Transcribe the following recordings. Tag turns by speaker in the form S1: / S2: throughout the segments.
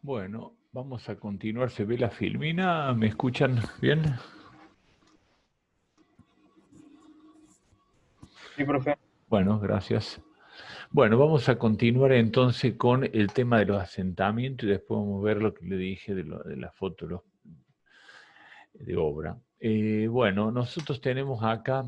S1: Bueno, vamos a continuar. ¿Se ve la filmina? ¿Me escuchan bien?
S2: Sí, profe.
S1: Bueno, gracias. Bueno, vamos a continuar entonces con el tema de los asentamientos y después vamos a ver lo que le dije de la foto de obra. Bueno, nosotros tenemos acá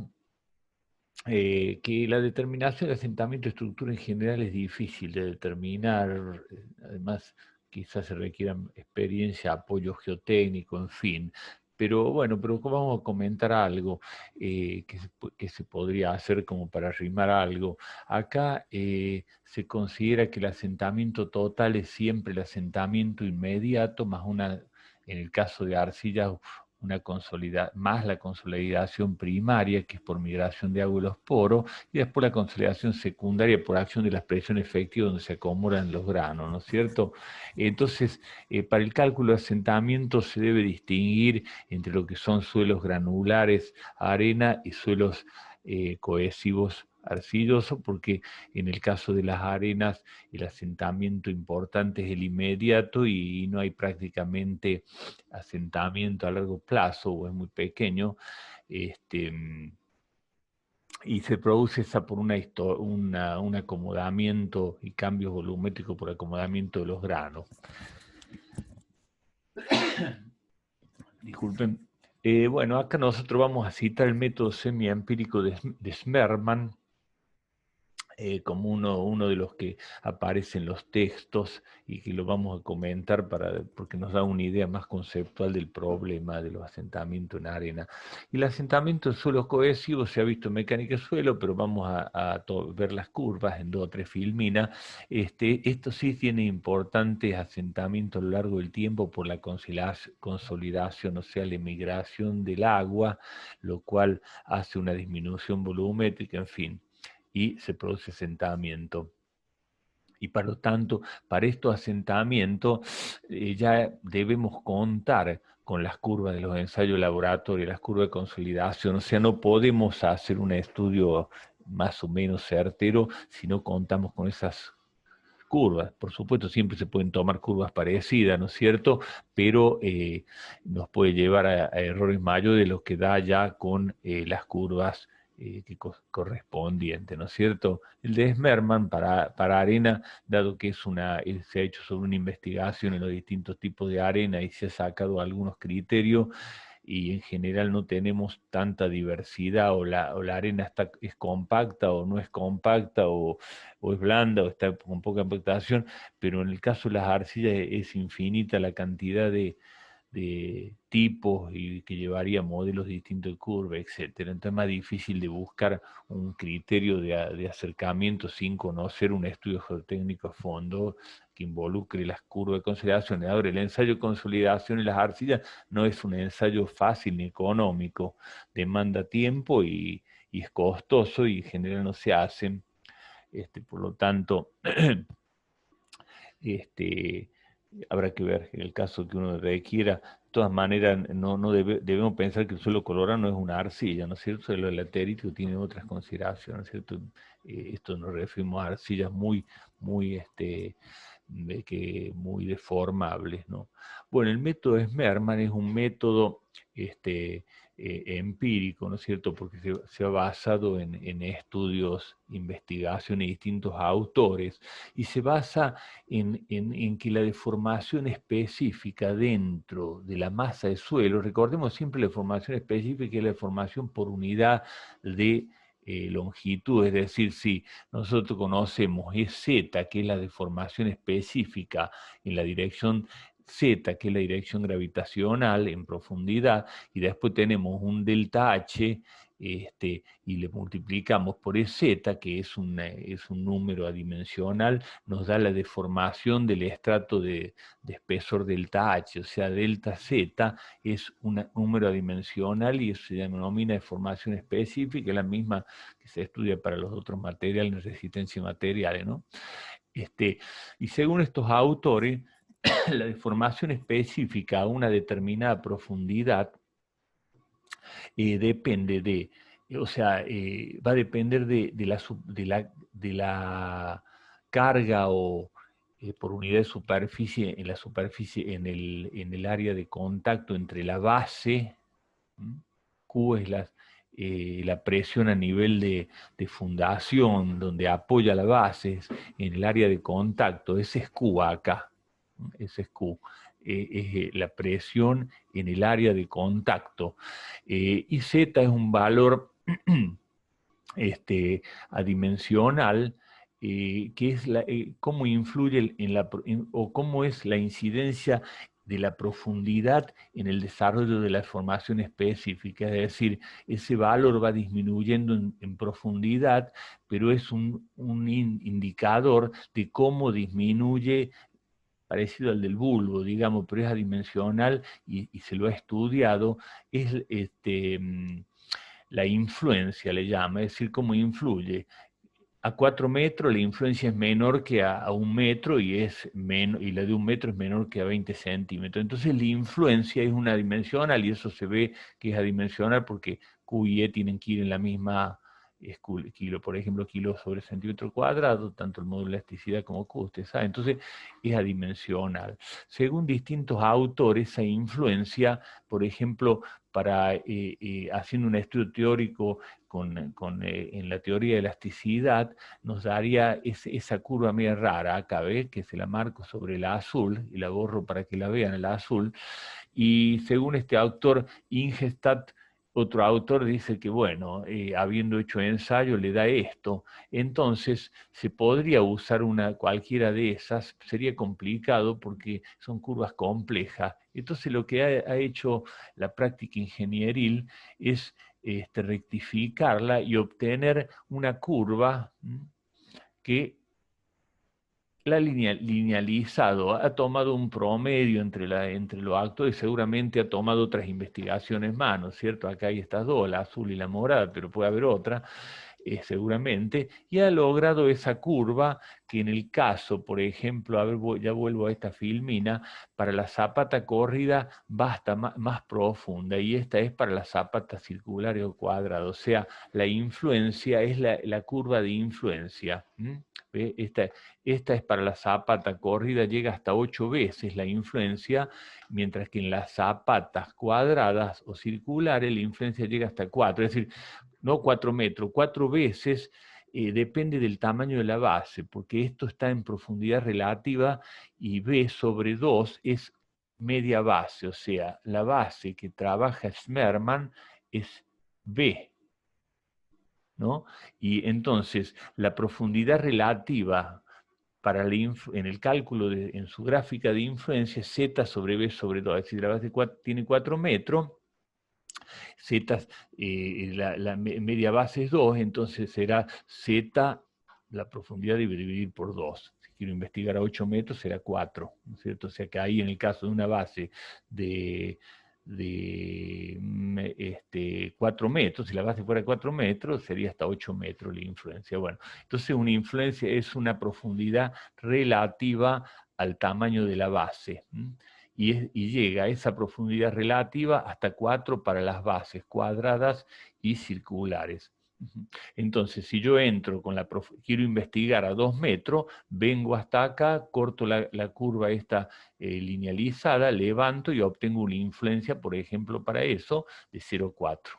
S1: que la determinación de asentamiento y estructura en general es difícil de determinar, además quizás se requiera experiencia, apoyo geotécnico, en fin. Pero bueno, pero vamos a comentar algo que se podría hacer como para arrimar algo. Acá se considera que el asentamiento total es siempre el asentamiento inmediato, más una, en el caso de arcillas, más la consolidación primaria, que es por migración de agua y los poros, y después la consolidación secundaria por acción de las presiones efectivas donde se acumulan los granos, ¿no es cierto? Entonces, para el cálculo de asentamiento se debe distinguir entre lo que son suelos granulares, arena, y suelos cohesivos arcillosos, porque en el caso de las arenas el asentamiento importante es el inmediato y no hay prácticamente asentamiento a largo plazo o es muy pequeño, y se produce esa por un acomodamiento y cambios volumétricos por acomodamiento de los granos. Disculpen. Bueno, acá nosotros vamos a citar el método semiempírico de Smerman, como uno de los que aparece en los textos y que lo vamos a comentar porque nos da una idea más conceptual del problema de los asentamientos en arena. Y el asentamiento en suelos cohesivos se ha visto en mecánica de suelo, pero vamos a ver las curvas en 2 o 3 filminas. Esto sí tiene importantes asentamientos a lo largo del tiempo por la consolidación, o sea, la emigración del agua, lo cual hace una disminución volumétrica, en fin, y se produce asentamiento. Y por lo tanto, para estos asentamientos ya debemos contar con las curvas de los ensayos laboratorios, las curvas de consolidación, o sea, no podemos hacer un estudio más o menos certero si no contamos con esas curvas. Por supuesto, siempre se pueden tomar curvas parecidas, ¿no es cierto? Pero nos puede llevar a errores mayores de los que da ya con las curvas correspondientes, ¿no es cierto? El de Smerman para arena, dado que se ha hecho sobre una investigación en los distintos tipos de arena y se ha sacado algunos criterios, y en general no tenemos tanta diversidad, o la arena es compacta o no es compacta, o es blanda o está con poca impactación, pero en el caso de las arcillas es infinita la cantidad de tipos y que llevaría modelos distintos de curva, etcétera. Entonces es más difícil de buscar un criterio de acercamiento sin conocer un estudio geotécnico a fondo que involucre las curvas de consideración. Ahora, el ensayo de consolidación en las arcillas no es un ensayo fácil ni económico, demanda tiempo y es costoso y en general no se hacen. Por lo tanto, habrá que ver el caso que uno requiera. De todas maneras, no debemos pensar que el suelo colorado no es una arcilla, ¿no es cierto? El laterítico tiene otras consideraciones, ¿no es cierto? Esto nos referimos a arcillas muy, muy deformables, ¿no? Bueno, el método Smerman es un método empírico, ¿no es cierto? Porque se ha basado en estudios, investigaciones de distintos autores, y se basa en que la deformación específica dentro de la masa de suelo, recordemos siempre la deformación específica es la deformación por unidad de longitud, es decir, si nosotros conocemos Z, que es la deformación específica en la dirección Z, que es la dirección gravitacional en profundidad, y después tenemos un delta H, y le multiplicamos por EZ, que es un número adimensional, nos da la deformación del estrato de espesor delta H, o sea, delta Z es un número adimensional y eso se denomina deformación específica, la misma que se estudia para los otros materiales, resistencia materiales, ¿no? Y según estos autores, la deformación específica a una determinada profundidad depende o sea, va a depender de la carga o por unidad de superficie en la superficie, en el área de contacto entre la base, Q es la presión a nivel de fundación, donde apoya la base, en el área de contacto, ese es Q acá, ese es Q. Es la presión en el área de contacto. Y Z es un valor adimensional, que es cómo influye o cómo es la incidencia de la profundidad en el desarrollo de la formación específica. Es decir, ese valor va disminuyendo en profundidad, pero es un indicador de cómo disminuye, parecido al del bulbo, digamos, pero es adimensional y se lo ha estudiado, es la influencia, le llama, es decir, cómo influye. A 4 metros la influencia es menor que a 1 metro y la de 1 metro es menor que a 20 centímetros. Entonces la influencia es una dimensional y eso se ve que es adimensional porque Q y E tienen que ir en la misma kilo, por ejemplo, kilo sobre centímetro cuadrado, tanto el módulo de elasticidad como Q, usted sabe. Entonces es adimensional. Según distintos autores, esa influencia, por ejemplo, haciendo un estudio teórico en la teoría de elasticidad, nos daría esa curva media rara, acá ve, que se la marco sobre la azul, y la borro para que la vean, la azul, y según este autor, Ingestad, otro autor dice que, bueno, habiendo hecho ensayo, le da esto. Entonces, se podría usar cualquiera de esas, sería complicado porque son curvas complejas. Entonces, lo que ha hecho la práctica ingenieril es rectificarla y obtener una curva que la ha linealizado, ha tomado un promedio entre los actores, seguramente ha tomado otras investigaciones más, ¿no es cierto? Acá hay estas dos, la azul y la morada, pero puede haber otra. seguramente, y ha logrado esa curva que en el caso, por ejemplo, a ver, ya vuelvo a esta filmina, para la zapata corrida va hasta más profunda, y esta es para la zapata circular o cuadrada, o sea, la influencia es la curva de influencia. ¿Ve? Esta es para la zapata corrida, llega hasta 8 veces la influencia, mientras que en las zapatas cuadradas o circulares la influencia llega hasta 4, es decir, no 4 metros, 4 veces. Depende del tamaño de la base, porque esto está en profundidad relativa y B sobre 2 es media base, o sea, la base que trabaja Smerman es B, ¿no? Y entonces la profundidad relativa para en el cálculo, en su gráfica de influencia, es Z sobre B sobre 2, es decir, la base tiene 4 metros, Z, la media base es 2, entonces será Z, la profundidad debe dividir por 2. Si quiero investigar a 8 metros, será 4, ¿no es cierto? O sea que ahí en el caso de una base de 4 metros, si la base fuera 4 metros, sería hasta 8 metros la influencia. Bueno, entonces una influencia es una profundidad relativa al tamaño de la base. Y llega a esa profundidad relativa hasta 4 para las bases cuadradas y circulares. Entonces, si yo entro quiero investigar a 2 metros, vengo hasta acá, corto la curva esta linealizada, levanto y obtengo una influencia, por ejemplo, para eso, de 0,4.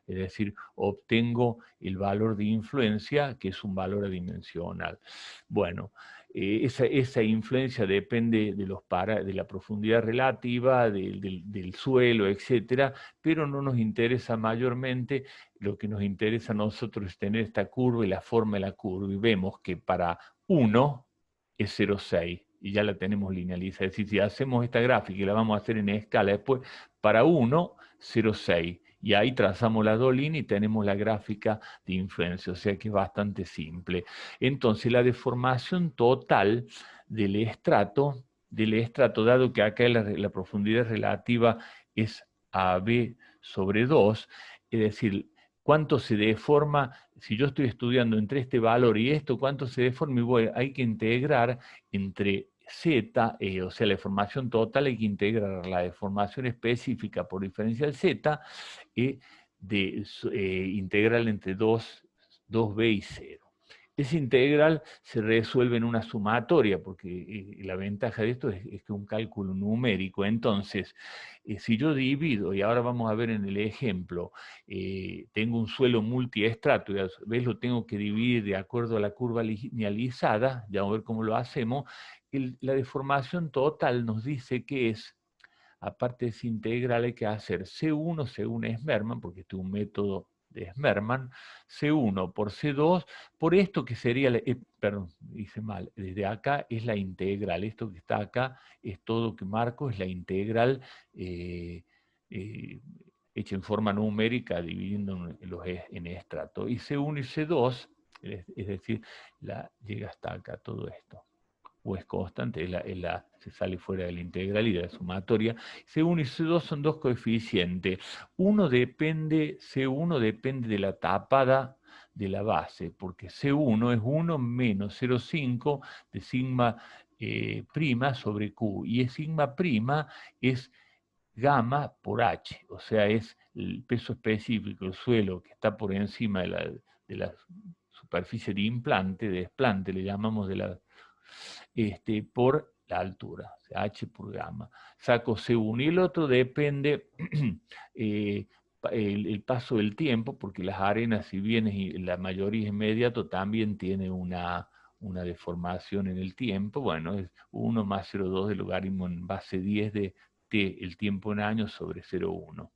S1: Es decir, obtengo el valor de influencia, que es un valor adimensional. Bueno, esa influencia depende de la profundidad relativa, del suelo, etcétera, pero no nos interesa mayormente. Lo que nos interesa a nosotros es tener esta curva y la forma de la curva, y vemos que para 1 es 0,6, y ya la tenemos linealizada. Es decir, si hacemos esta gráfica y la vamos a hacer en escala después, para 1, 0,6. Y ahí trazamos las dos líneas y tenemos la gráfica de influencia, o sea que es bastante simple. Entonces, la deformación total del estrato, dado que acá la profundidad relativa es AB sobre 2, es decir, cuánto se deforma, si yo estoy estudiando entre este valor y esto, cuánto se deforma, y hay que integrar entre Z, o sea, la deformación total, hay que integrar la deformación específica por diferencial Z, integral entre 2b y 0. Esa integral se resuelve en una sumatoria, porque la ventaja de esto es que es un cálculo numérico. Entonces, si yo divido, y ahora vamos a ver en el ejemplo, tengo un suelo multiestrato, y a su vez lo tengo que dividir de acuerdo a la curva linealizada, ya vamos a ver cómo lo hacemos. La deformación total nos dice que es, aparte de esa integral, hay que hacer C1 según Smerman, porque este es un método de Smerman, C1 por C2, por esto que sería, perdón, hice mal, desde acá es la integral, esto que está acá es todo que marco, es la integral hecha en forma numérica, dividiendo en estrato, y C1 y C2, es decir, llega hasta acá todo esto, o es constante, se sale fuera de la integral y de la sumatoria. C1 y C2 son dos coeficientes. C1 depende de la tapada de la base, porque C1 es 1 menos 0,5 de sigma prima sobre Q, y el sigma prima es gamma por H, o sea, es el peso específico del suelo que está por encima de la superficie de implante, de desplante, le llamamos por la altura, o sea, H por gamma. Saco C1 y el otro depende el paso del tiempo, porque las arenas, si bien la mayoría es inmediato, también tiene una deformación en el tiempo. Bueno, es 1 más 0,2 del logaritmo en base 10 de t, el tiempo en años, sobre 0,1.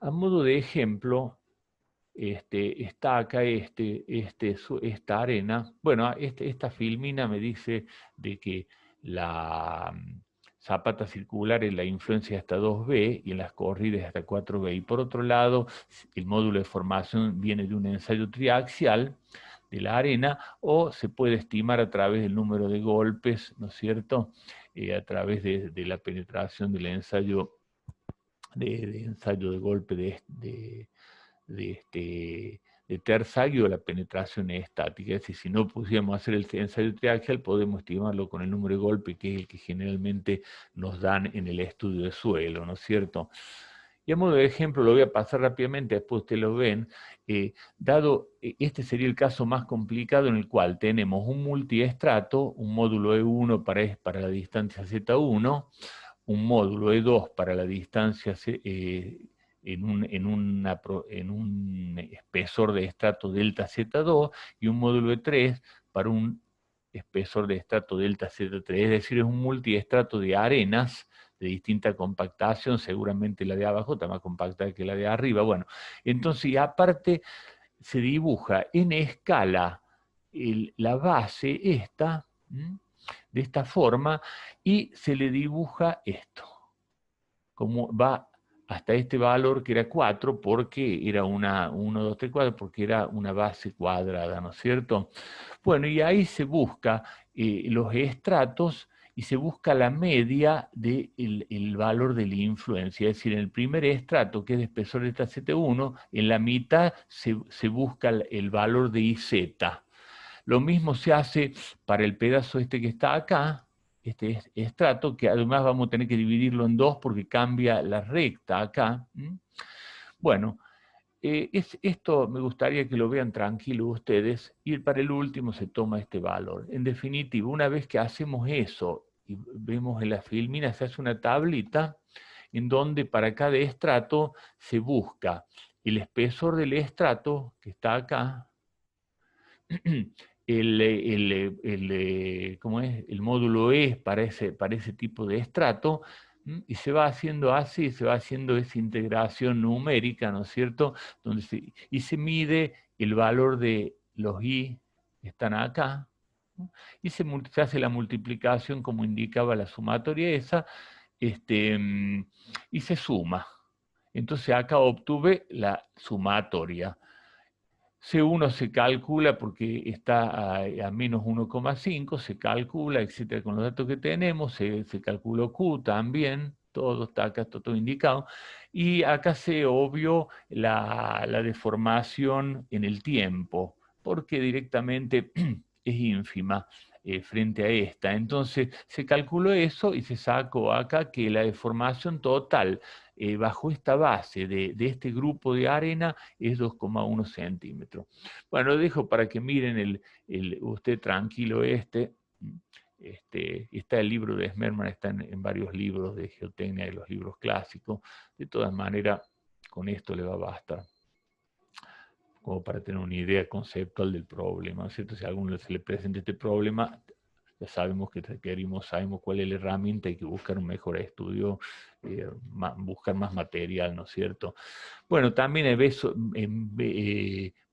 S1: A modo de ejemplo, está acá esta arena. Bueno, esta filmina me dice de que la zapata circular en la influencia hasta 2b y en las corridas hasta 4b. Y por otro lado, el módulo de formación viene de un ensayo triaxial de la arena, o se puede estimar a través del número de golpes, ¿no es cierto?, a través de la penetración del ensayo de golpe de Tersagio, la penetración estática. Es decir, si no pudiéramos hacer el ensayo triaxial, podemos estimarlo con el número de golpe, que es el que generalmente nos dan en el estudio de suelo, ¿no es cierto? Y a modo de ejemplo, lo voy a pasar rápidamente, después ustedes lo ven, este sería el caso más complicado en el cual tenemos un multiestrato, un módulo E1 para la distancia Z1, un módulo E2 para la distancia en un espesor de estrato delta Z2 y un módulo E3 para un espesor de estrato delta Z3, es decir, es un multiestrato de arenas de distinta compactación, seguramente la de abajo está más compactada que la de arriba. Bueno, entonces, y aparte se dibuja en escala la base esta, de esta forma, y se le dibuja esto, como va hasta este valor que era 4, porque era 1, 2, 3, 4, porque era una base cuadrada, ¿no es cierto? Bueno, y ahí se busca los estratos y se busca la media del valor de la influencia. Es decir, en el primer estrato, que es de espesor de Z1, en la mitad se busca el valor de IZ. Lo mismo se hace para el pedazo este que está acá, este estrato, que además vamos a tener que dividirlo en dos porque cambia la recta acá. Bueno, esto me gustaría que lo vean tranquilo ustedes, y para el último se toma este valor. En definitiva, una vez que hacemos eso y vemos en la filmina, se hace una tablita en donde para cada estrato se busca el espesor del estrato, que está acá, ¿cómo es? El módulo E para ese tipo de estrato, y se va haciendo así, se va haciendo esa integración numérica, ¿no es cierto? Y se mide el valor de los I que están acá, y se hace la multiplicación como indicaba la sumatoria esa, y se suma. Entonces acá obtuve la sumatoria. C1 se calcula porque está a menos 1,5, se calcula, etcétera, con los datos que tenemos, se calculó Q también, todo está acá, está todo indicado, y acá se obvió la deformación en el tiempo, porque directamente es ínfima frente a esta. Entonces se calculó eso y se sacó acá que la deformación total bajo esta base de este grupo de arena es 2,1 centímetros. Bueno, lo dejo para que miren usted tranquilo está el libro de Smerman, está en varios libros de geotecnia y los libros clásicos. De todas maneras, con esto le va a bastar, como para tener una idea conceptual del problema, ¿cierto? Si a alguno se le presenta este problema, ya sabemos que requerimos, sabemos cuál es la herramienta, hay que buscar un mejor estudio, buscar más material, ¿no es cierto? Bueno, también hay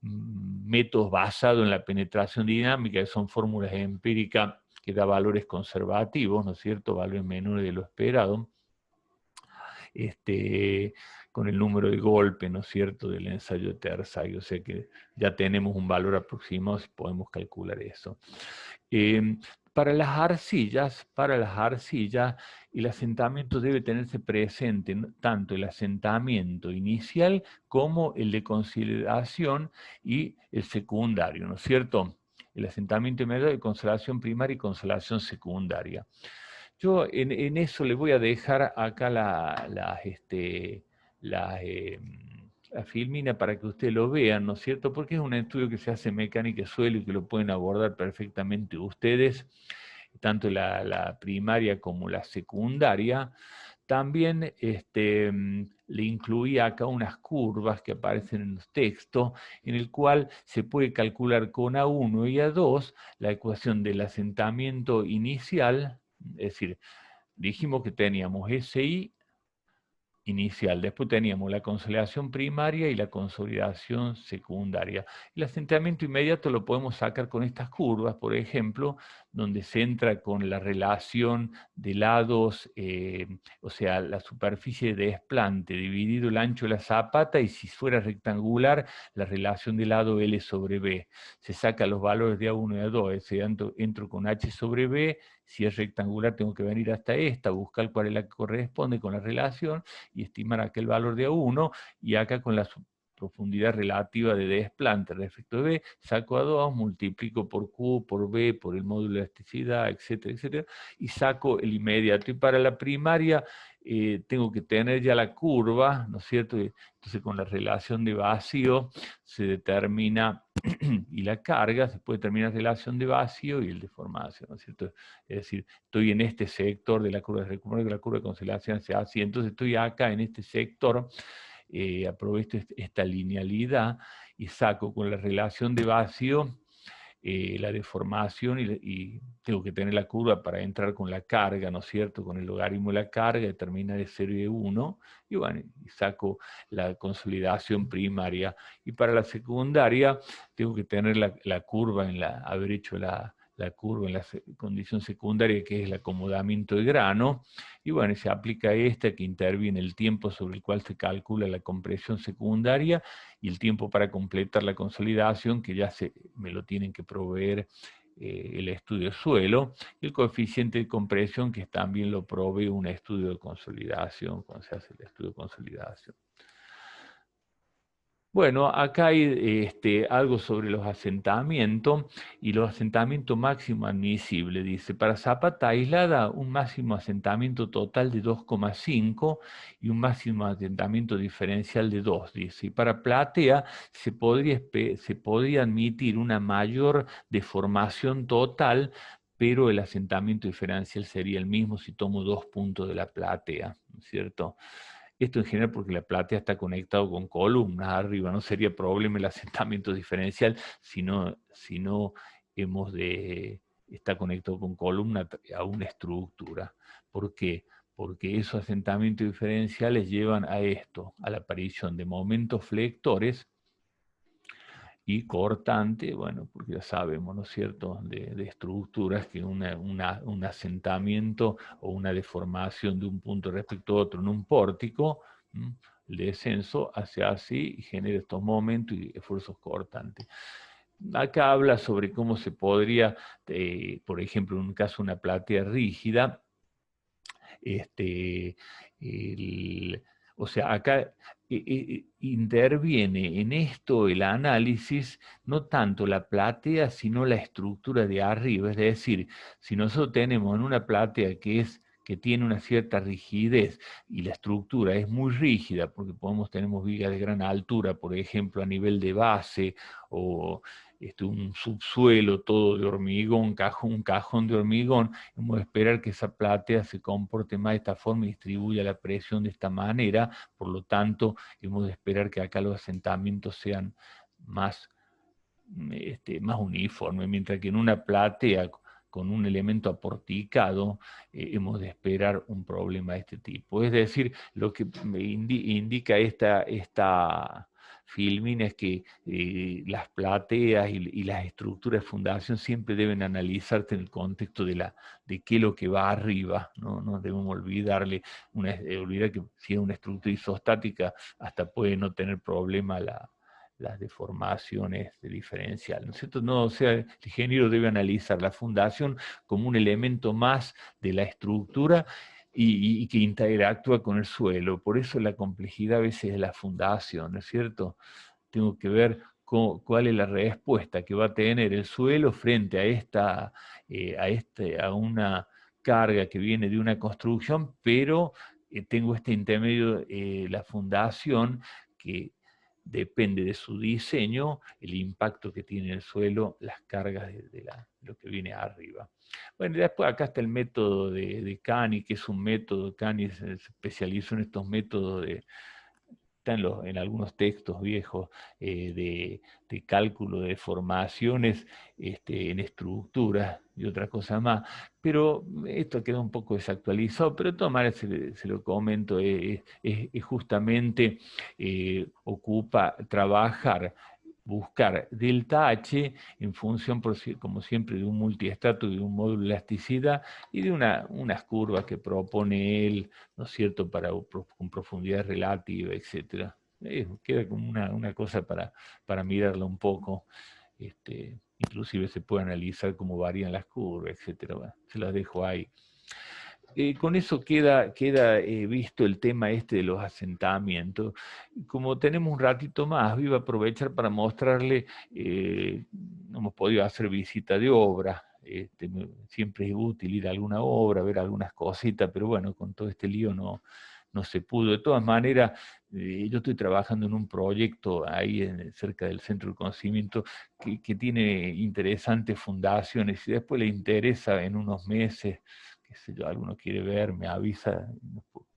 S1: métodos basados en la penetración dinámica, que son fórmulas empíricas que da valores conservativos, ¿no es cierto? Valores menores de lo esperado. Con el número de golpe, ¿no es cierto?, del ensayo de Tersaghi, o sea que ya tenemos un valor aproximado, podemos calcular eso. Para las arcillas, el asentamiento debe tenerse presente, tanto el asentamiento inicial como el de consolidación y el secundario, ¿no es cierto? El asentamiento inmediato de consolidación primaria y consolidación secundaria. Yo en eso le voy a dejar acá la filmina para que ustedes lo vean, ¿no es cierto? Porque es un estudio que se hace en mecánica de suelo y que lo pueden abordar perfectamente ustedes, tanto la primaria como la secundaria. También le incluí acá unas curvas que aparecen en los textos, en el cual se puede calcular con A1 y A2 la ecuación del asentamiento inicial, es decir, dijimos que teníamos SI inicial, después teníamos la consolidación primaria y la consolidación secundaria. El asentamiento inmediato lo podemos sacar con estas curvas, por ejemplo, donde se entra con la relación de lados, o sea, la superficie de desplante dividido el ancho de la zapata, y si fuera rectangular, la relación de lado L sobre B. Se saca los valores de A1 y A2, es decir, entro con H sobre B, si es rectangular tengo que venir hasta esta, buscar cuál es la que corresponde con la relación, y estimar aquel valor de A1, y acá con la profundidad relativa de desplante respecto de B, saco a 2, multiplico por Q, por B, por el módulo de elasticidad, etcétera, etcétera, y saco el inmediato. Y para la primaria tengo que tener ya la curva, ¿no es cierto? Entonces con la relación de vacío se determina, y la carga, se puede determinar relación de vacío y el de formación, ¿no es cierto? Es decir, estoy en este sector de la curva, recuerdo que la curva de consolidación sea así, entonces estoy acá en este sector, aprovecho esta linealidad y saco con la relación de vacío la deformación y tengo que tener la curva para entrar con la carga, ¿no es cierto? Con el logaritmo de la carga, determina de 0 y de 1, y bueno, y saco la consolidación primaria. Y para la secundaria, tengo que tener la curva haber hecho la curva en la condición secundaria, que es el acomodamiento de grano, y bueno, se aplica esta que interviene el tiempo sobre el cual se calcula la compresión secundaria y el tiempo para completar la consolidación, que ya me lo tienen que proveer el estudio de suelo, y el coeficiente de compresión, que también lo provee un estudio de consolidación, cuando se hace el estudio de consolidación. Bueno, acá hay algo sobre los asentamientos y los asentamientos máximo admisible. Dice, para zapata aislada, un máximo asentamiento total de 2,5 y un máximo asentamiento diferencial de 2, dice. Y para platea se podría admitir una mayor deformación total, pero el asentamiento diferencial sería el mismo si tomo 2 puntos de la platea, ¿no es cierto? Esto en general porque la platea está conectado con columnas arriba, no sería problema el asentamiento diferencial si no está conectado con columna a una estructura. ¿Por qué? Porque esos asentamientos diferenciales llevan a esto, a la aparición de momentos flectores y cortante, bueno, porque ya sabemos, ¿no es cierto?, de estructuras que un asentamiento o una deformación de un punto respecto a otro en un pórtico, el descenso hace así y genera estos momentos y esfuerzos cortantes. Acá habla sobre cómo se podría, por ejemplo, en un caso una platea rígida, o sea, acá interviene en esto el análisis, no tanto la platea, sino la estructura de arriba. Es decir, si nosotros tenemos en una platea que tiene una cierta rigidez y la estructura es muy rígida, porque tenemos vigas de gran altura, por ejemplo, a nivel de base, o un subsuelo todo de hormigón, un cajón de hormigón, hemos de esperar que esa platea se comporte más de esta forma y distribuya la presión de esta manera, por lo tanto, hemos de esperar que acá los asentamientos sean más, más uniformes, mientras que en una platea con un elemento aporticado, hemos de esperar un problema de este tipo. Es decir, lo que me indica esta filmina es que las plateas y las estructuras de fundación siempre deben analizarse en el contexto de qué es lo que va arriba, ¿no? No debemos olvidar que si es una estructura isostática, hasta puede no tener problema las deformaciones de diferencial, ¿no es cierto? No, o sea, el ingeniero debe analizar la fundación como un elemento más de la estructura y que interactúa con el suelo. Por eso la complejidad a veces de la fundación, ¿no es cierto? Tengo que ver cuál es la respuesta que va a tener el suelo frente a una carga que viene de una construcción, pero tengo este intermedio, la fundación, que depende de su diseño, el impacto que tiene el suelo, las cargas de lo que viene arriba. Bueno, después acá está el método de Cani, que es un método, Cani se especializó en estos métodos está en algunos textos viejos de cálculo de formaciones en estructuras y otra cosa más, pero esto queda un poco desactualizado, pero de todas maneras se lo comento, es justamente ocupa trabajar, buscar delta H en función, como siempre, de un multiestrato y de un módulo de elasticidad y de unas curvas que propone él, ¿no es cierto?, con profundidad relativa, etc. Queda como una cosa para mirarla un poco. Inclusive se puede analizar cómo varían las curvas, etc. Bueno, se las dejo ahí. con eso queda visto el tema este de los asentamientos. Como tenemos un ratito más, iba a aprovechar para mostrarle, no hemos podido hacer visita de obra, siempre es útil ir a alguna obra, ver algunas cositas, pero bueno, con todo este lío no se pudo. De todas maneras, yo estoy trabajando en un proyecto ahí cerca del Centro de Conocimiento que tiene interesantes fundaciones y después le interesa en unos meses, qué sé yo, alguno quiere ver, me avisa,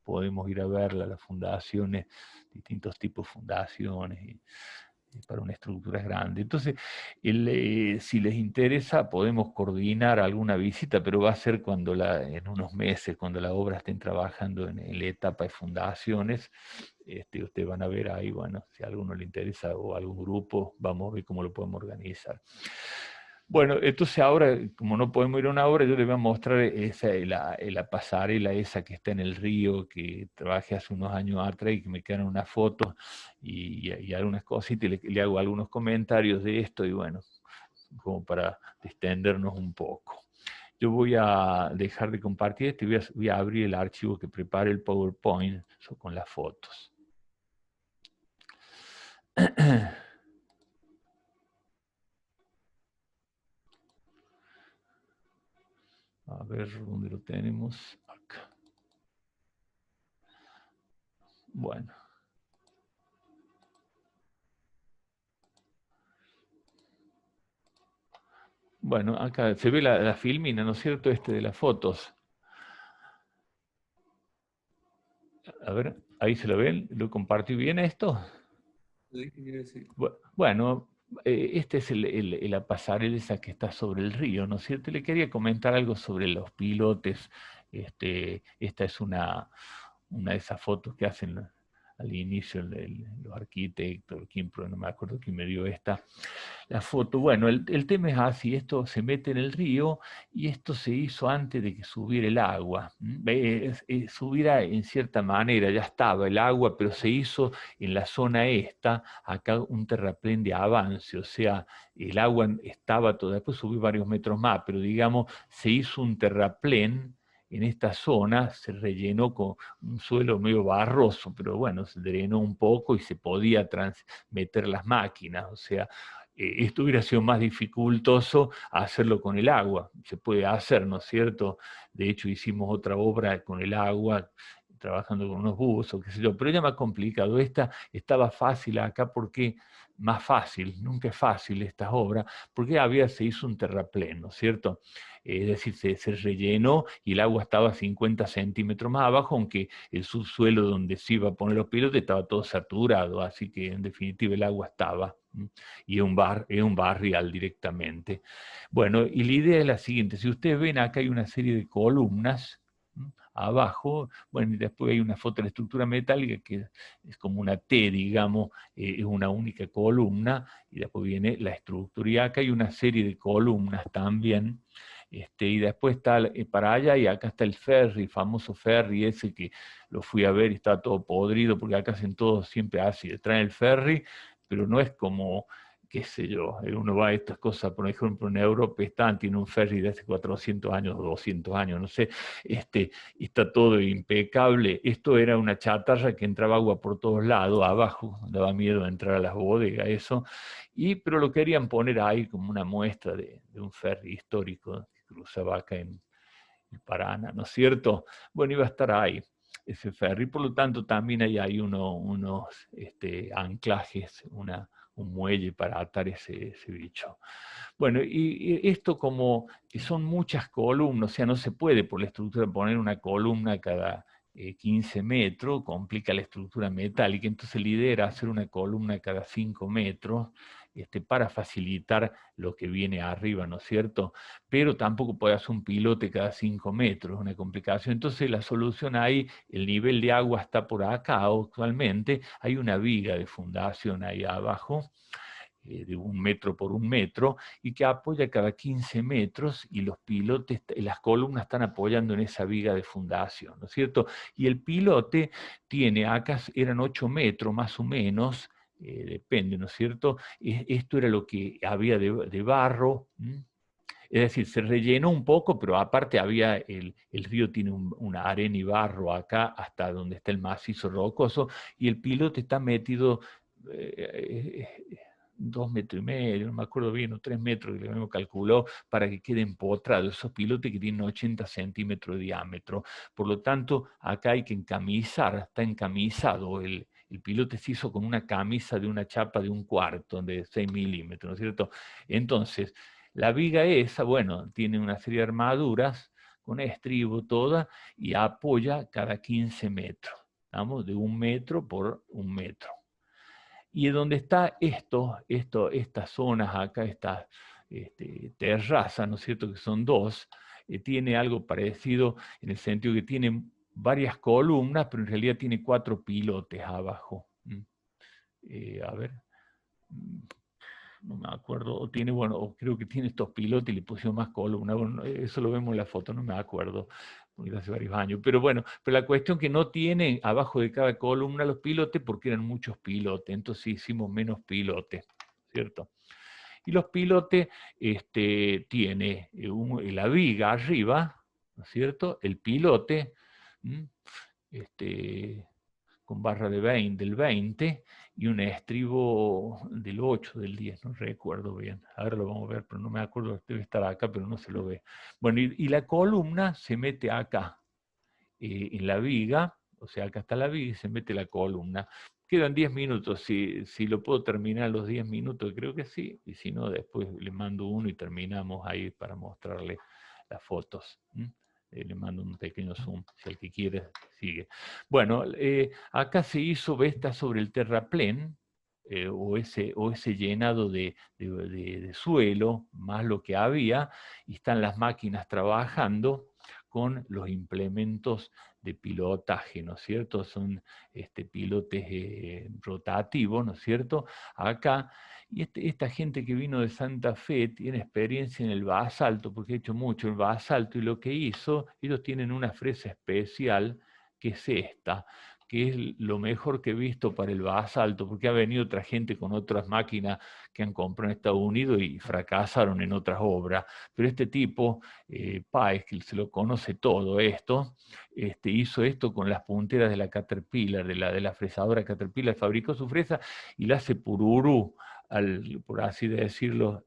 S1: podemos ir a verla, las fundaciones, distintos tipos de fundaciones, y para una estructura grande. Entonces, si les interesa, podemos coordinar alguna visita, pero va a ser en unos meses, cuando la obra estén trabajando en la etapa de fundaciones. Ustedes van a ver ahí, bueno, si a alguno le interesa o algún grupo, vamos a ver cómo lo podemos organizar. Bueno, entonces ahora, como no podemos ir a una obra, yo les voy a mostrar la pasarela esa que está en el río, que trabajé hace unos años atrás y que me quedaron unas fotos y algunas cositas, y le hago algunos comentarios de esto, y bueno, como para distendernos un poco. Yo voy a dejar de compartir esto y voy a abrir el archivo que prepare el PowerPoint con las fotos. A ver, ¿dónde lo tenemos? Acá. Bueno. Bueno, acá se ve la filmina, ¿no es cierto? De las fotos. A ver, ahí se lo ven. ¿Lo compartí bien esto?
S2: Sí.
S1: Bueno, este es la pasarela esa que está sobre el río, ¿no es cierto? Le quería comentar algo sobre los pilotes. Esta es una de esas fotos que hacen al inicio los arquitectos, no me acuerdo quién me dio la foto. Bueno, el tema es así, esto se mete en el río y esto se hizo antes de que subiera el agua. Subiera en cierta manera, ya estaba el agua, pero se hizo en la zona esta, acá un terraplén de avance, o sea, el agua estaba todo, después subió varios metros más, pero digamos, se hizo un terraplén en esta zona, se rellenó con un suelo medio barroso, pero bueno, se drenó un poco y se podía meter las máquinas, o sea, esto hubiera sido más dificultoso hacerlo con el agua. Se puede hacer, ¿no es cierto? De hecho, hicimos otra obra con el agua, trabajando con unos buzos, qué sé yo, pero era más complicado. Esta estaba fácil acá porque, más fácil, nunca es fácil estas obras, porque se hizo un terraplén, ¿no es cierto? Es decir, se rellenó y el agua estaba 50 centímetros más abajo, aunque el subsuelo donde se iba a poner los pilotes estaba todo saturado, así que en definitiva el agua estaba. Y es un barrial directamente. Bueno, y la idea es la siguiente, si ustedes ven acá hay una serie de columnas abajo, bueno, y después hay una foto de la estructura metálica que es como una T, digamos, es una única columna, y después viene la estructura, y acá hay una serie de columnas también, y después está para allá, y acá está el ferry, famoso ferry ese que lo fui a ver y está todo podrido, porque acá hacen todo siempre así, traen el ferry, pero no es como, qué sé yo, uno va a estas cosas, por ejemplo, en Europa tiene un ferry de hace 400 años o 200 años, no sé, y está todo impecable. Esto era una chatarra que entraba agua por todos lados, abajo, daba miedo entrar a las bodegas, eso, pero lo querían poner ahí como una muestra de un ferry histórico que cruzaba acá en el Paraná, ¿no es cierto? Bueno, iba a estar ahí ese ferry, por lo tanto también hay unos anclajes, un muelle para atar ese bicho. Bueno, y esto como son muchas columnas, o sea, no se puede por la estructura poner una columna cada 15 metros, complica la estructura metálica, entonces la idea era hacer una columna cada 5 metros, para facilitar lo que viene arriba, ¿no es cierto? Pero tampoco puede hacer un pilote cada 5 metros, una complicación. Entonces la solución ahí, el nivel de agua está por acá actualmente, hay una viga de fundación ahí abajo, de 1 metro por 1 metro, y que apoya cada 15 metros, y los pilotes, las columnas están apoyando en esa viga de fundación, ¿no es cierto? Y el pilote tiene, acá eran 8 metros más o menos, depende, ¿no es cierto? Esto era lo que había de barro, Es decir, se rellenó un poco, pero aparte había el río tiene una arena y barro acá hasta donde está el macizo rocoso, y el pilote está metido 2,5 metros, no me acuerdo bien, o 3 metros, que lo calculó, para que quede empotrado. Esos pilotes que tienen 80 centímetros de diámetro. Por lo tanto, acá hay que encamisar, está encamisado. El pilote se hizo con una camisa de una chapa de 1/4, de 6 milímetros, ¿no es cierto? Entonces, la viga esa, bueno, tiene una serie de armaduras con estribo toda y apoya cada 15 metros, ¿estamos? De 1 metro por 1 metro. Y donde está estas zonas acá, estas terrazas, ¿no es cierto?, que son dos, tiene algo parecido en el sentido que tiene varias columnas, pero en realidad tiene 4 pilotes abajo. A ver, no me acuerdo, o tiene, bueno, o creo que tiene estos pilotes y le pusieron más columnas, bueno, eso lo vemos en la foto, no me acuerdo, porque hace varios años, pero bueno, pero la cuestión que no tiene abajo de cada columna los pilotes porque eran muchos pilotes, entonces hicimos menos pilotes, ¿cierto? Y los pilotes tiene la viga arriba, ¿no es cierto? El pilote, con barra del 20 y un estribo del 8, del 10, no recuerdo bien. Ahora lo vamos a ver, pero no me acuerdo, debe estar acá, pero no se lo ve. Bueno, y la columna se mete acá, en la viga, o sea, acá está la viga y se mete la columna. Quedan 10 minutos, si lo puedo terminar los 10 minutos, creo que sí, y si no, después le mando uno y terminamos ahí para mostrarle las fotos. Le mando un pequeño zoom, si el que quiere sigue. Bueno, acá se hizo vesta sobre el terraplén, o ese llenado de suelo, más lo que había, y están las máquinas trabajando con los implementos de pilotaje, ¿no es cierto? Son pilotes rotativos, ¿no es cierto? Acá, y esta gente que vino de Santa Fe tiene experiencia en el basalto, porque ha hecho mucho el basalto, y lo que hizo, ellos tienen una fresa especial, que es esta, que es lo mejor que he visto para el basalto, porque ha venido otra gente con otras máquinas que han comprado en Estados Unidos y fracasaron en otras obras. Pero este tipo, Páez, que se lo conoce todo esto, hizo esto con las punteras de la Caterpillar, de la fresadora Caterpillar, fabricó su fresa y la hace pururú, por así decirlo,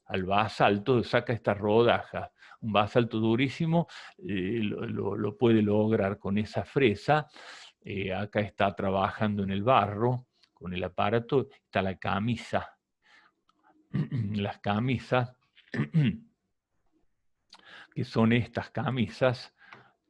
S1: al basalto, saca estas rodajas. Un basalto durísimo lo puede lograr con esa fresa. Acá está trabajando en el barro con el aparato, está la camisa. Las camisas, que son estas camisas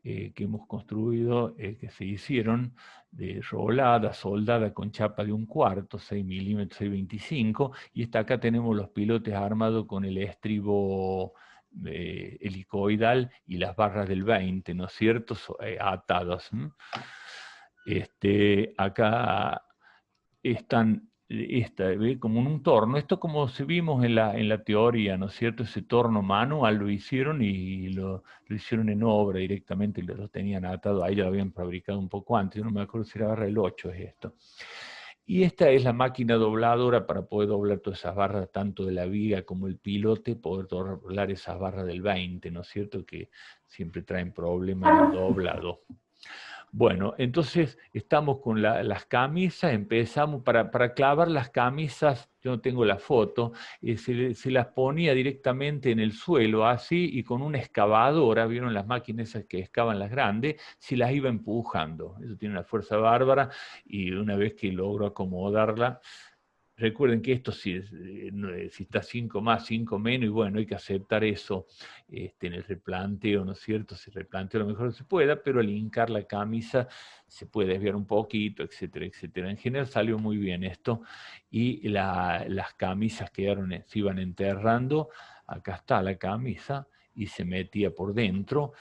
S1: que hemos construido, que se hicieron de rolada, soldada con chapa de 1/4, 6 milímetros, 6,25, y acá tenemos los pilotes armados con el estribo helicoidal y las barras del 20, ¿no es cierto?, atadas. Acá están como en un torno, esto como se vimos en la teoría, ¿no es cierto? Ese torno manual lo hicieron y lo hicieron en obra directamente, lo tenían atado, ahí ya lo habían fabricado un poco antes, yo no me acuerdo si era barra del 8 es esto. Y esta es la máquina dobladora para poder doblar todas esas barras, tanto de la viga como el pilote, poder doblar esas barras del 20, ¿no es cierto? Que siempre traen problemas en el doblado. Bueno, entonces estamos con las camisas, empezamos para clavar las camisas, yo no tengo la foto, se las ponía directamente en el suelo así y con una excavadora, vieron las máquinas esas que excavan las grandes, se las iba empujando. Eso tiene una fuerza bárbara y una vez que logro acomodarla, recuerden que esto si está 5 más, 5 menos, y bueno, hay que aceptar eso en el replanteo, ¿no es cierto? Se replantea lo mejor que se pueda, pero al hincar la camisa se puede desviar un poquito, etcétera, etcétera. En general salió muy bien esto, y las camisas se iban enterrando, acá está la camisa, y se metía por dentro,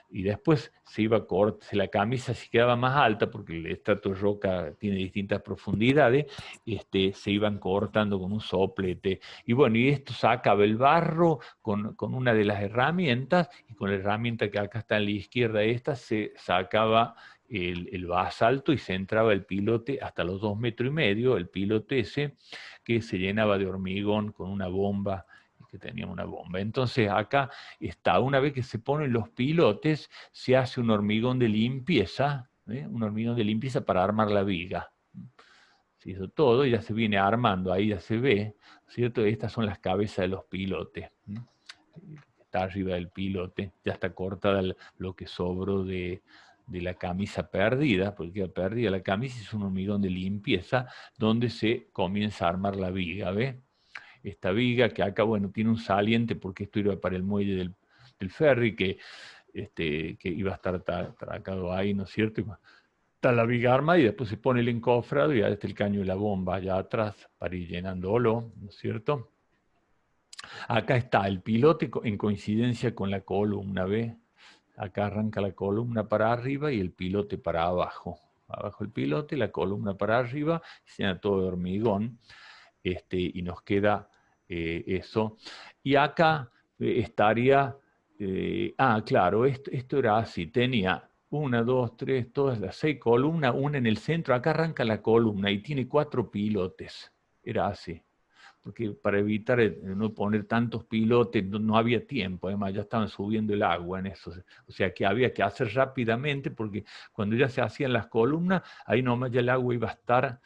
S1: y después se iba la camisa se quedaba más alta, porque el estrato de roca tiene distintas profundidades, se iban cortando con un soplete. Y bueno, y esto sacaba el barro con una de las herramientas, y con la herramienta que acá está a la izquierda, esta, se sacaba el basalto y se entraba el pilote hasta los 2,5 metros, el pilote ese, que se llenaba de hormigón con una bomba que tenían una bomba. Entonces acá está, una vez que se ponen los pilotes, se hace un hormigón de limpieza, un hormigón de limpieza para armar la viga. Se hizo todo y ya se viene armando, ahí ya se ve, ¿cierto? Estas son las cabezas de los pilotes. Está arriba del pilote, ya está cortada lo que sobró de la camisa perdida, porque queda perdida la camisa, es un hormigón de limpieza donde se comienza a armar la viga, ¿ve? Esta viga que acá, bueno, tiene un saliente porque esto iba para el muelle del ferry, que iba a estar atracado ahí, ¿no es cierto? Está la viga armada y después se pone el encofrado y ya está el caño de la bomba allá atrás para ir llenándolo, ¿no es cierto? Acá está el pilote en coincidencia con la columna, ¿ve? Acá arranca la columna para arriba y el pilote para abajo. Abajo el pilote, la columna para arriba, se llena todo de hormigón, y nos queda eso. Y acá estaría, claro, esto era así, tenía 1, 2, 3, todas las 6 columnas, una en el centro, acá arranca la columna y tiene 4 pilotes, era así. Porque para evitar no poner tantos pilotes, no había tiempo, además ya estaban subiendo el agua en eso, o sea que había que hacer rápidamente, porque cuando ya se hacían las columnas, ahí nomás ya el agua iba a estar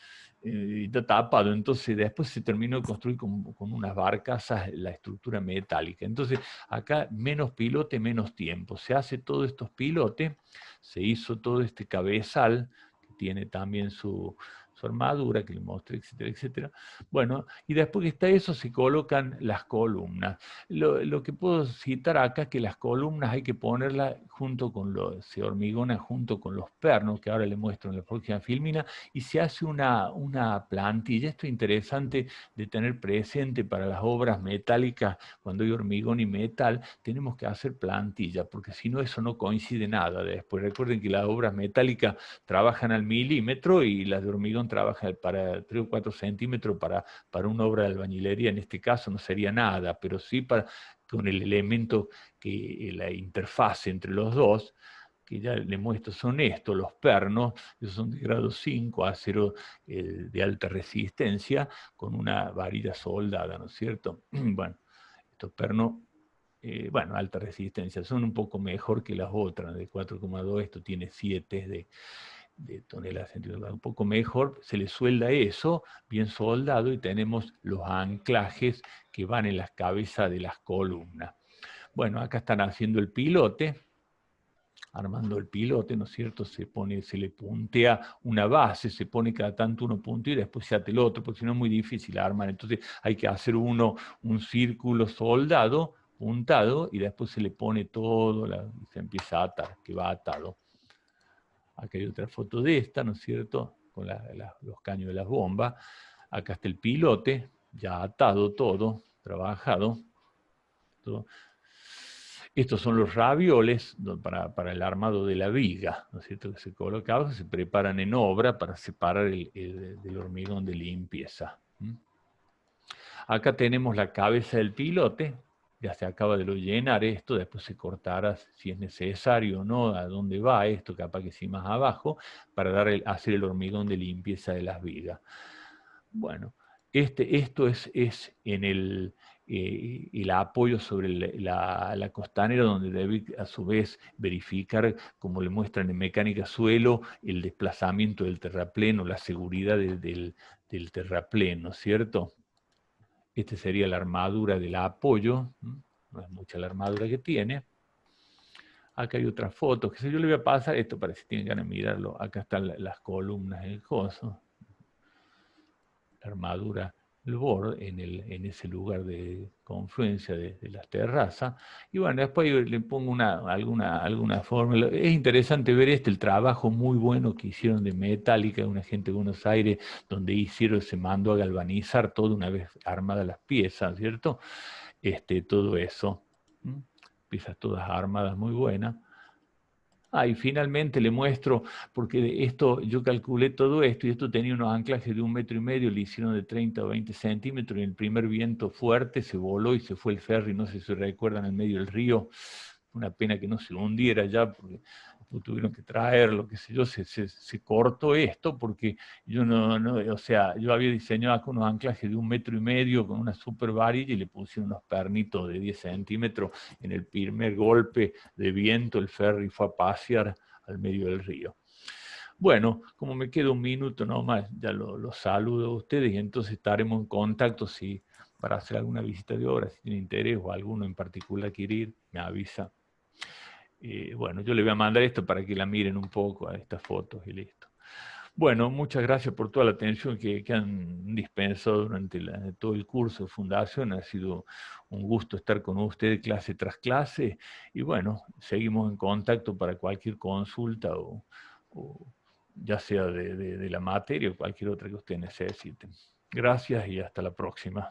S1: tapado, entonces después se terminó de construir con unas barcazas la estructura metálica, entonces acá menos pilote, menos tiempo, se hace todos estos pilotes, se hizo todo este cabezal, que tiene también su armadura, que le mostré, etcétera, etcétera. Bueno, y después que está eso, se colocan las columnas. Lo que puedo citar acá es que las columnas hay que ponerlas junto con se hormigona junto con los pernos, que ahora le muestro en la próxima filmina, y se hace una plantilla. Esto es interesante de tener presente para las obras metálicas, cuando hay hormigón y metal, tenemos que hacer plantilla, porque si no eso no coincide nada después. Recuerden que las obras metálicas trabajan al milímetro y las de hormigón trabajan para 3 o 4 centímetros para una obra de albañilería, en este caso no sería nada, pero sí con el elemento que la interfaz entre los dos, que ya le muestro, son estos, los pernos, esos son de grado 5, acero de alta resistencia, con una varilla soldada, ¿no es cierto? Bueno, estos pernos, bueno, alta resistencia, son un poco mejor que las otras, de 4,2, esto tiene 7 de toneladas centímetros, un poco mejor, se le suelda eso, bien soldado, y tenemos los anclajes que van en las cabezas de las columnas. Bueno, acá están haciendo el pilote, armando el pilote, ¿no es cierto? Se le puntea una base, se pone cada tanto uno punto y después se ata el otro, porque si no es muy difícil armar. Entonces hay que hacer un círculo soldado, puntado, y después se le pone todo, y se empieza a atar, que va atado. Acá hay otra foto de esta, ¿no es cierto? Con los caños de las bombas. Acá está el pilote, ya atado todo, trabajado. Todo. Estos son los ravioles para el armado de la viga, ¿no es cierto? Que se colocaban, se preparan en obra para separar del hormigón de limpieza. Acá tenemos la cabeza del pilote, ya se acaba de llenar esto, después se cortará si es necesario o no, a dónde va esto, capaz que sí más abajo, para hacer el hormigón de limpieza de las vigas. Bueno, esto es en el apoyo sobre la costanera, donde debe a su vez verificar, como le muestran en mecánica suelo, el desplazamiento del terraplén o la seguridad del terraplén, ¿no es cierto? Esta sería la armadura del apoyo, no es mucha la armadura que tiene. Acá hay otras fotos, que yo le voy a pasar esto para si tienen ganas de mirarlo. Acá están las columnas del coso, la armadura, el borde en ese lugar de confluencia de las terrazas. Y bueno, después le pongo alguna fórmula. Es interesante ver el trabajo muy bueno que hicieron de Metallica, una gente de Buenos Aires, donde se mandó a galvanizar todo una vez armadas las piezas, ¿cierto? Todo eso. Piezas todas armadas muy buenas. Y finalmente le muestro, porque yo calculé todo esto, y esto tenía unos anclajes de 1,5 metros, le hicieron de 30 o 20 centímetros, y en el primer viento fuerte se voló y se fue el ferry, no sé si recuerdan, en medio del río, una pena que no se hundiera ya, porque tuvieron que traerlo, qué sé yo, se cortó esto porque yo o sea, yo había diseñado acá unos anclajes de 1,5 metros con una super varilla y le puse unos pernitos de 10 centímetros. En el primer golpe de viento el ferry fue a pasear al medio del río. Bueno, como me queda un minuto nomás, ya lo saludo a ustedes y entonces estaremos en contacto si para hacer alguna visita de obra, si tiene interés o alguno en particular quiere ir, me avisa. Bueno, yo le voy a mandar esto para que la miren un poco a estas fotos y listo. Bueno, muchas gracias por toda la atención que han dispensado durante todo el curso de Fundación. Ha sido un gusto estar con ustedes clase tras clase. Y bueno, seguimos en contacto para cualquier consulta o ya sea de la materia o cualquier otra que ustedes necesiten. Gracias y hasta la próxima.